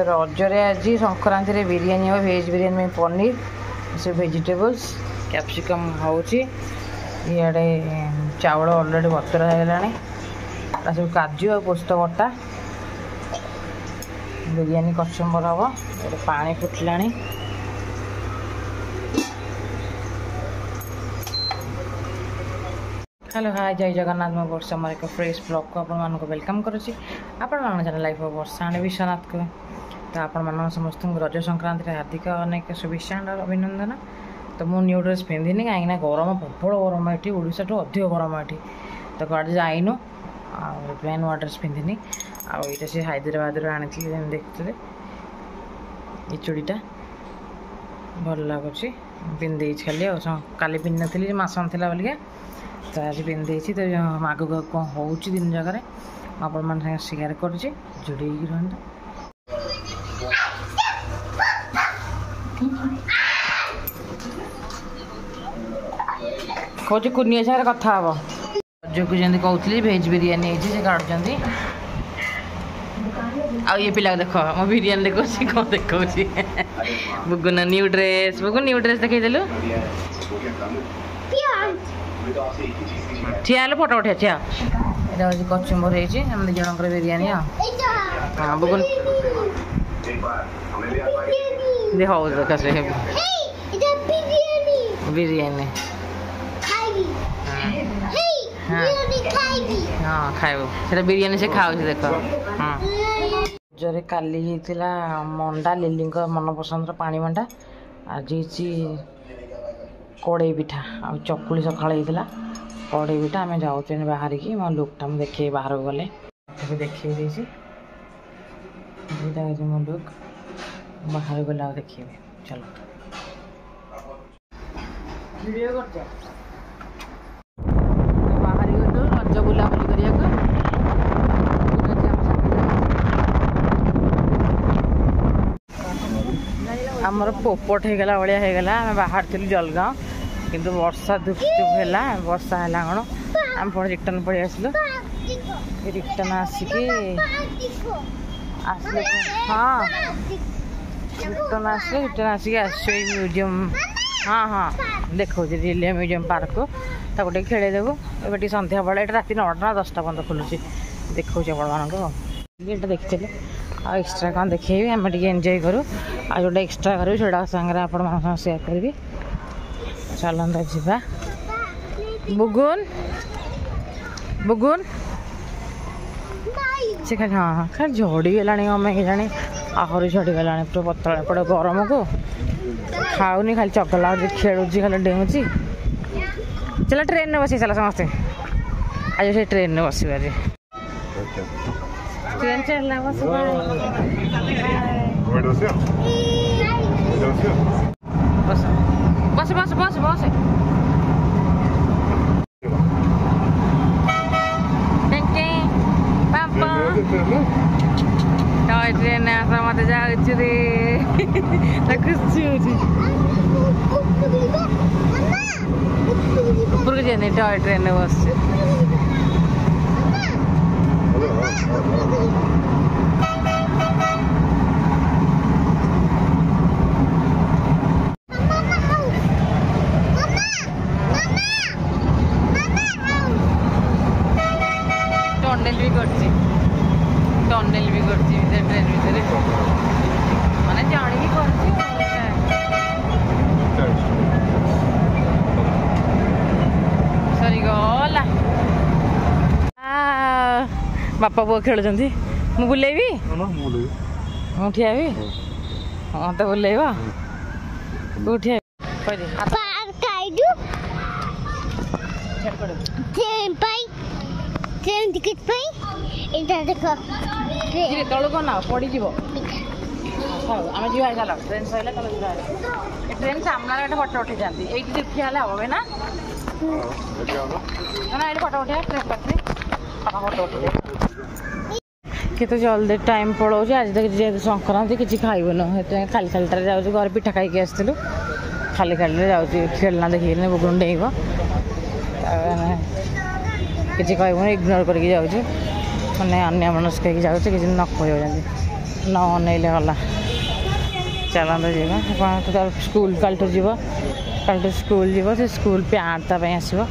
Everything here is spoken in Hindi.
रजरे आज संक्रांति रे बिरयानी हो वेज बिरयानी में पनीर से वेजिटेबल्स कैप्सिकम होची इे चावल ऑलरेडी बतरा है सब काजू और पोस्त बटा बिरयानी कचुम्बर हम पानी फुटला। हेलो हाय जय जगन्नाथ मैं वर्षा मोर एक फ्रेश ब्लॉग को आपण वेलकम करुच्ची आपण चैनल लाइफ वर्षा विश्वनाथ को। तो आपण समस्त रज संक्रांति हार्दिक अनेक शुभेच्छा और अभिनंदन। तो मु न्यू ड्रेस पिंधिनी कहीं गरम प्रबल गरम ये ओडिशा ठू अधिक गरम ये तो कड़े जाइनु आन नुआ ड्रेस पिंधिनी आईटा से हैदराबाद आनी देखते ये चूड़ीटा भल लगुच पिंधे खाली काली पिंधि नी मसन थी बोलिका तो आज पिंधे तो आग कौन हो दिन जगह आपण शेयर कर जोड़े रहा कौच कुनिया सागर कथा हम रज को जमी कहती भेज बिरयानी काटुँच आ ये पिला देख मो बिरयानी देखी कौन देखी Bugun new dress Bugun new dress देखल ठिया फोटो उठा ठिया यहाँ हूँ कचुम्बर होम जनकर बिरयानी हाँ बुगुन हो बिरयानी हाँ खाइबू से बिरयानी से खाऊ देख हाँ जरे काली होता मंडा लिली मन पसंद पानी मंडा आज कड़े पिठा आ चकुली सका कड़े पिठा आम जाऊँ बाहर की मो लुकटा मुझे देखे बाहर को गले देखी मो लुक बाहर गला देखे चलो वीडियो कर बाहर गलु रज बुलाबुली करने आमर पोपट होगला भाया होगला आम बाहर थी जलगाँव किंतु वर्षा दुपचुप है वर्षा है कौन आम पुणी रिटर्न पड़े आसलु रिटर्न आसिकी आसले हाँ रिटर्न आसिक म्यूजियम हाँ हाँ देखो रिलिया म्यूजियम पार्क को गोटे खेदेबू ए सन्ध्या बेले रात 9टा 10टा पर्यटन खोलुची देखा आपण देखते आ एक्सट्रा कौन देखेबी आम एंजॉय करूँ आ जो एक्सट्रा करूँ से सागर आप सेयार करी चलता जा बुगुन बुगुन से खाली हाँ हाँ खाली झड़ीगला अमे जाने आहरी झड़ीगला पूरा पतला पड़े गरम को खाऊनी खाली चगला खेलुची खाली डेंगुची चला ट्रेन में बस चला समस्ते आज से ट्रेन में बस ट्रेन चलना बस बस बस बस बस ट्रेन आस मत जाऊँ खुशी ऊपर जाने टॉय ट्रेन में बस टनेल भी कर ट्रेन भर मैंने जाणी कर सरी गला बापा पुआ खेल मुझे बुलेबी मुझे हाँ तो बुलेब उठिया ट्रेन टिकट तलू कौन पड़ जा आम जा चल ट्रेन सर ट्रेन सामने गोटे फटो उठे जाती ये ठिया हम भाई ना ये फटो उठा ट्रेन पाखे फटो उठे कि जल्दी टाइम पलाऊँ आज तक जेहतु संक्रांति किसी खाइबन खाली खाली जाऊँ घर पिठा खाई आसलु खाली खाली जाऊँ खेलना देखिए बुगुन डेब किसी कहबून इग्नोर करके जाऊँ मैंने अन्य मनस्क जाऊँ किसी न कह न अनेले गला चलते जावा तो स्कूल कल जीव कल स्कूल जीव से स्कूल पैंट आसो